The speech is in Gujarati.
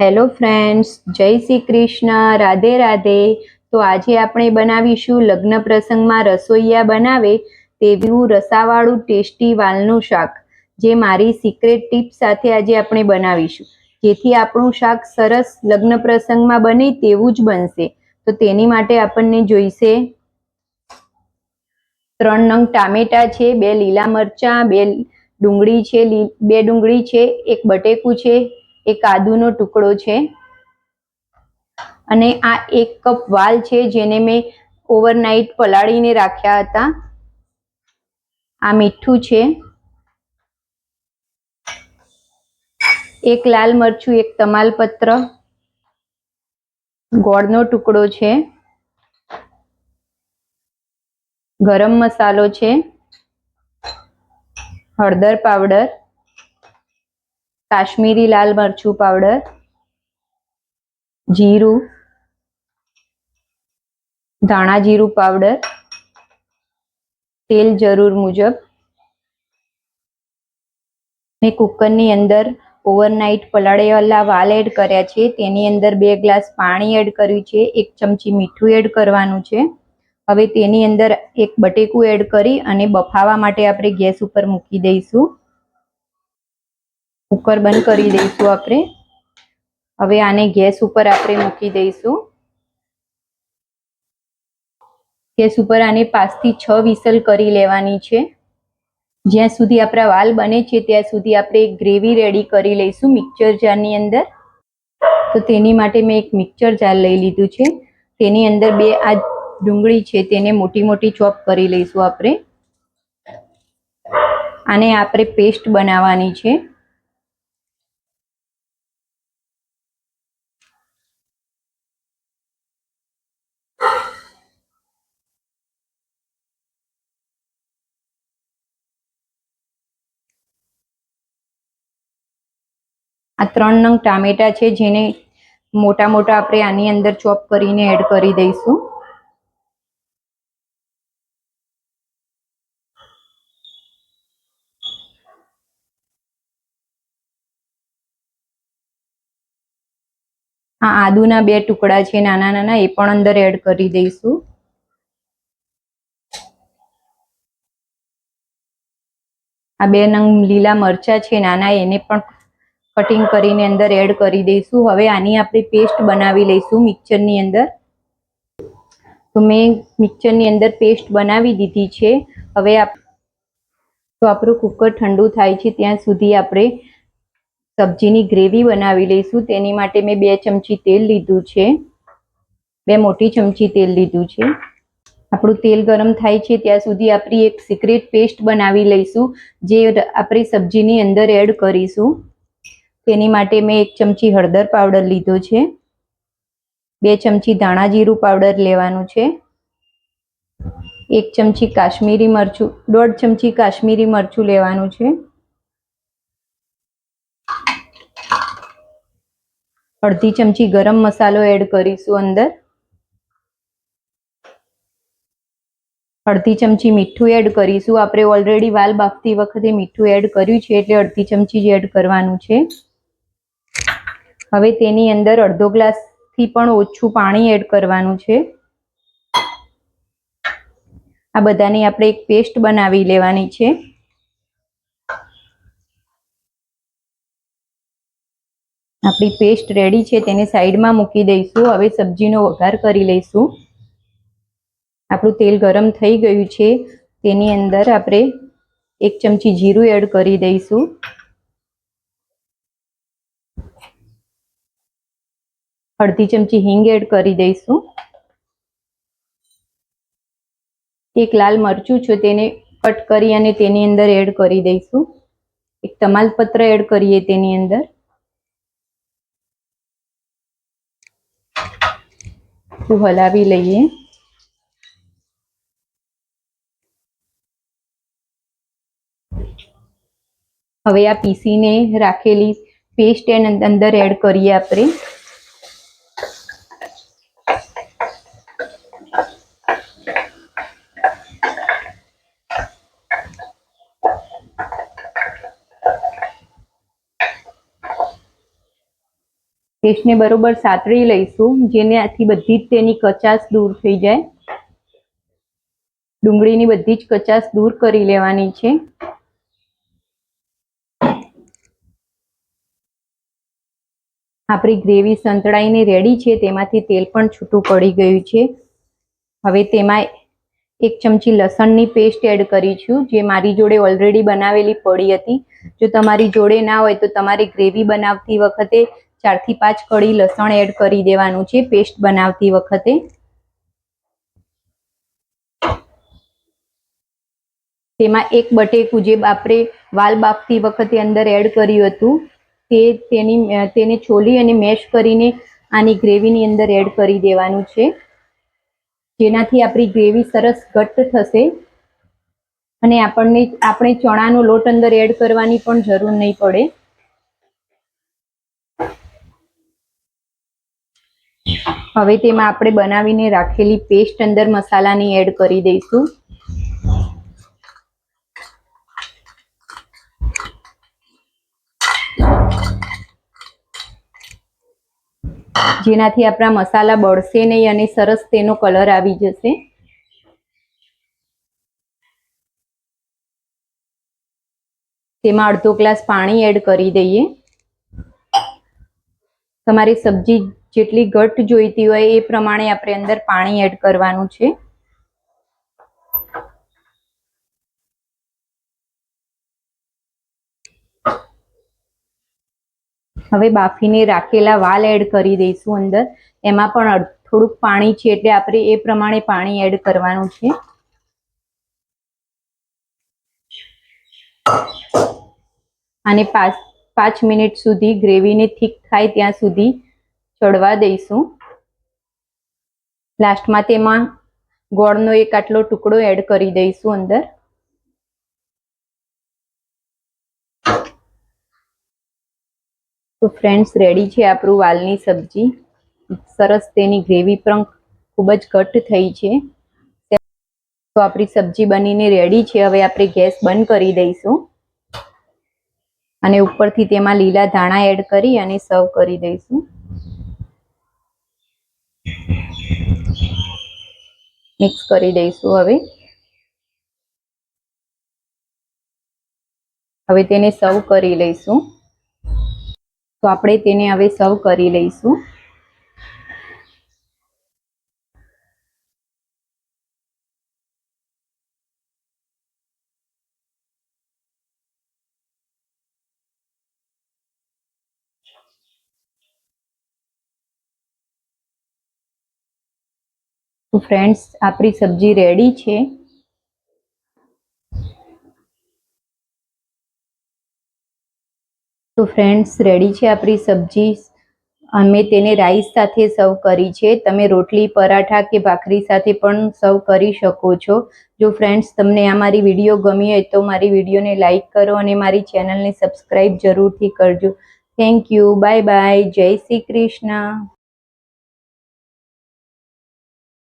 હેલો ફ્રેન્ડ્સ, જય શ્રી કૃષ્ણ, રાધે રાધે. તો આજે આપણે બનાવીશું લગ્ન પ્રસંગમાં રસોઈયા બનાવે તેવું રસાવાળું ટેસ્ટી વાલનું શાક, જે મારી સિક્રેટ ટીપ સાથે આજે આપણે બનાવીશું, જેથી આપણું શાક સરસ લગ્ન પ્રસંગમાં બને તેવું જ બનશે. તો તેની માટે આપણને જોઈશે 3 નંગ ટામેટા છે, 2 લીલા મરચાં, 2 ડુંગળી છે, 2 ડુંગળી છે, 1 બટેકું છે, 1 આદુનો ટુકડો છે, અને આ 1 કપ વાલ છે, જેને મેં ઓવરનાઇટ પલાળીને રાખ્યા હતા. આ મીઠું છે, 1 લાલ મરચું, 1 તમાલપત્ર, ગોળનો ટુકડો છે, ગરમ મસાલો છે, હળદર પાવડર, કાશ્મીરી લાલ મરચું પાવડર, જીરું, ધાણા જીરું પાવડર, તેલ જરૂર મુજબ. મેં કુકરની અંદર ઓવરનાઇટ પલાળેલા વાલ એડ કર્યા છે, તેની અંદર 2 ગ્લાસ પાણી એડ કર્યું છે, 1 ચમચી મીઠું એડ કરવાનું છે. હવે તેની અંદર 1 બટેકું એડ કરી અને બફાવા માટે આપણે ગેસ ઉપર મૂકી દઈશું. કુકર બંધ કરી દઈશું આપણે. હવે આને ગેસ ઉપર આપણે મૂકી દઈશું. ગેસ ઉપર આને 5 થી 6 વિસલ કરી લેવાની છે. જ્યાં સુધી આપણા વાલ બને છે ત્યાં સુધી આપણે એક ગ્રેવી રેડી કરી લઈશું મિક્સર જારની અંદર. તો તેની માટે મેં એક મિક્સર જાર લઈ લીધું છે. તેની અંદર 2 આ ડુંગળી છે તેને મોટી મોટી ચોપ કરી લઈશું આપણે. આને આપણે પેસ્ટ બનાવવાની છે. આ 3 નંગ ટામેટા છે, જેને મોટા મોટા આપણે આની અંદર ચોપ કરીને એડ કરી દઈશું. આ આદુના 2 ટુકડા છે નાના નાના, એ પણ અંદર એડ કરી દઈશું. આ 2 નંગ લીલા મરચા છે નાના, એને પણ કટિંગ કરીને અંદર એડ કરી દઈશું. હવે આની આપણે પેસ્ટ બનાવી લઈશું મિક્સરની અંદર. તો મેં મિક્સરની અંદર પેસ્ટ બનાવી દીધી છે. હવે તો આપણું કુકર ઠંડુ થાય છે ત્યાં સુધી આપણે સબ્જીની ગ્રેવી બનાવી લઈશું. તેની માટે મેં 2 ચમચી તેલ લીધું છે, 2 મોટી ચમચી તેલ લીધું છે. આપણું તેલ ગરમ થાય છે ત્યાં સુધી આપણી એક સિક્રેટ પેસ્ટ બનાવી લઈશું, જે આપણી સબ્જીની અંદર એડ કરીશું. તેની માટે મેં 1 ચમચી હળદર પાવડર લીધો છે, 2 ચમચી ધાણા જીરું પાવડર લેવાનું છે, 1 ચમચી કાશ્મીરી મરચું, 1.5 ચમચી કાશ્મીરી મરચું લેવાનું છે, અડધી ચમચી ગરમ મસાલો એડ કરીશું અંદર, અડધી ચમચી મીઠું એડ કરીશું. આપણે ઓલરેડી વાલ બાફતી વખતે મીઠું એડ કર્યું છે, એટલે અડધી ચમચી જ એડ કરવાનું છે. હવે તેની અંદર અડધો ગ્લાસથી પણ ઓછું પાણી એડ કરવાનું છે. આ બધાની આપણે એક પેસ્ટ બનાવી લેવાની છે. આપણી પેસ્ટ રેડી છે, તેને સાઈડમાં મૂકી દઈશું. હવે સબ્જીનો વઘાર કરી લઈશું. આપણું તેલ ગરમ થઈ ગયું છે, તેની અંદર આપણે 1 ચમચી જીરું એડ કરી દઈશું. અડધી ચમચી હિંગ એડ કરી દઈશું. 1 લાલ મરચું છે તેને કટ કરી અને તેની અંદર એડ કરી દઈશું. 1 તમાલપત્ર એડ કરીએ તેની અંદર. હલાવી લઈએ. હવે આ પીસીને રાખેલી પેસ્ટ અંદર એડ કરીએ આપણે. પેસ્ટને બરોબર સાતળી લઈશું, જેનાથી બધી જ તેની કચાશ દૂર થઈ જાય. ડુંગળીની બધી જ કચાશ દૂર કરી લેવાની છે. આપણી ગ્રેવી સંતળાઈને રેડી છે. તેમાંથી તેલ પણ છૂટું પડી ગયું છે. હવે તેમાં 1 ચમચી લસણની પેસ્ટ એડ કરીશું, જે મારી જોડે ઓલરેડી બનાવેલી પડી હતી. જો તમારી જોડે ના હોય તો તમારે ગ્રેવી બનાવતી વખતે 4 થી 5 કળી લસણ એડ કરી દેવાનું છે પેસ્ટ બનાવતી વખતે. તેમાં 1 બટેકું જે આપણે વાલ બાફતી વખતે અંદર એડ કર્યું હતું તેને છોલી અને મેશ કરીને આની ગ્રેવીની અંદર એડ કરી દેવાનું છે, જેનાથી આપણી ગ્રેવી સરસ ઘટ્ટ થશે અને આપણે ચણાનો લોટ અંદર એડ કરવાની પણ જરૂર નહીં પડે. હવે તેમાં આપણે બનાવીને રાખેલી પેસ્ટ અંદર મસાલાની એડ કરી દઈશું. જેનાથી આપણા મસાલા બળશે નહીં અને સરસ તેનો કલર આવી જશે. તેમાં અડધો ગ્લાસ પાણી એડ કરી દઈએ. તમારી સબ્જી જેટલી ઘટ્ટ જોઈતી હોય એ પ્રમાણે આપણે અંદર પાણી એડ કરવાનું છે. હવે બાફીને રાખેલા વાલ એડ કરી દઈશું અંદર. એમાં પણ થોડુંક પાણી છે એટલે આપણે એ પ્રમાણે પાણી એડ કરવાનું છે. અને 5 મિનિટ સુધી ગ્રેવીને થીક થાય ત્યાં સુધી ચડવા દઈશું. લાસ્ટમાં તેમાં ગોળનો 1 આટલો ટુકડો એડ કરી દઈશું અંદર. તો ફ્રેન્ડ્સ, રેડી છે આપણું વાલની સબ્જી. સરસ તેની ગ્રેવી પણ ખૂબ જ ઘટ્ટ થઈ છે. તો આપણી સબ્જી બનીને રેડી છે. હવે આપણે ગેસ બંધ કરી દઈશું અને ઉપરથી તેમાં લીલા ધાણા એડ કરી અને સર્વ કરી દઈશું. મિક્સ કરી દઈશું. હવે તેને સર્વ કરી લઈશું. તો આપણે તેને હવે સર્વ કરી લઈશું. તો ફ્રેન્ડ્સ, આપણી સબ્જી રેડી છે. આપણી સબ્જી. અમે તેને રાઈસ સાથે સર્વ કરી છે. તમે રોટલી, પરાઠા કે ભાખરી સાથે પણ સર્વ કરી શકો છો. જો ફ્રેન્ડ્સ તમને આ મારી વિડીયો ગમી હોય તો મારી વિડીયોને લાઈક કરો અને મારી ચેનલને સબસ્ક્રાઈબ જરૂરથી કરજો. Thank you. Bye bye. જય શ્રી કૃષ્ણ.